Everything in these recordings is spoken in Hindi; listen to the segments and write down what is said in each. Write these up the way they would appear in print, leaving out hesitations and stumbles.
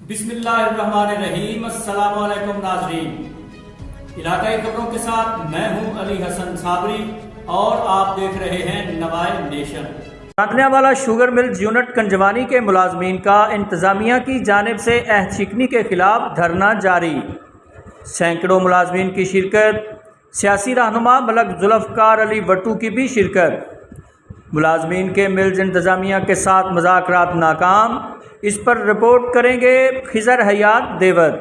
बिस्मिल्लाहिर्रहमानिर्रहीम। अस्सलाम वालेकुम नाज़रीन, इलाकाई खबरों के साथ मैं हूं अली हसन साबरी और आप देख रहे हैं नवाए नेशन। चांदनियावाला शुगर मिल्स यूनिट कंजवानी के मुलाजमीन का इंतजामिया की जानिब से अहद शिकनी के खिलाफ धरना जारी। सैकड़ों मुलाजमीन की शिरकत, सियासी रहनुमा मलक जुल्फ़कार अली वट्टू की भी शिरकत। मुलाजमीन के मिल्स इंतजामिया के साथ मुज़ाकरात नाकाम, इस पर रिपोर्ट करेंगे खिजर हयात देवत।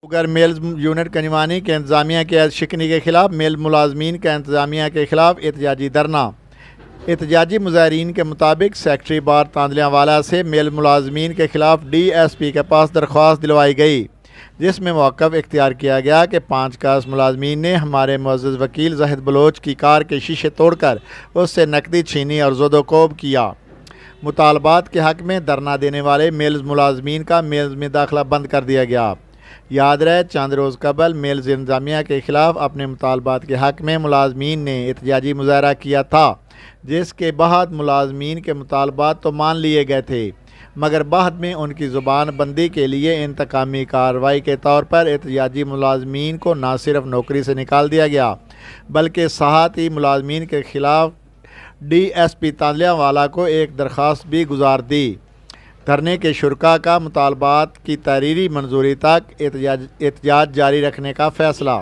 शुगर मिल्स यूनिट कंजवानी के इंतजामिया के शिकनी के खिलाफ मिल मुलाजमीन का इंतजामिया के खिलाफ एहतजाजी धरना। एहतजाजी मुजाहिरीन के मुताबिक सेक्रेटरी बार तांदलियावाला से मिल मुलाजमीन के खिलाफ DSP के पास दरख्वास्त दिलवाई गई, जिसमें मौक़िफ़ इख्तियार किया गया कि 5 कास मुलाजमीन ने हमारे मुअज़्ज़ज़ वकील ज़ाहिद बलोच की कार के शीशे तोड़कर उससे नकदी छीनी और ज़ोदोकोब किया। मुतालबात के हक़ में धरना देने वाले मिल्स मुलाजमीन का मिल्स में दाखिला बंद कर दिया गया। याद रहे, चंद रोज़ कबल मिल्स इंतजामिया के ख़िलाफ़ अपने मुतालबात के हक़ में मुलाजमीन ने एहतजाजी मुज़ाहरा किया था, जिसके बाद मुलाजमीन के मुतालबात तो मान लिए गए थे, मगर बाद में उनकी ज़ुबान बंदी के लिए इंतकामी कार्रवाई के तौर पर एहतजाजी मुलाजमीन को न सिर्फ नौकरी से निकाल दिया गया, बल्कि साथ ही मुलाजमीन के ख़िलाफ़ DSP तांदलियावाला को एक दरख्वास्त भी गुजार दी। धरने के शुरका का मुतालबात की तहरीरी मंजूरी तक एहतजाज जारी रखने का फ़ैसला।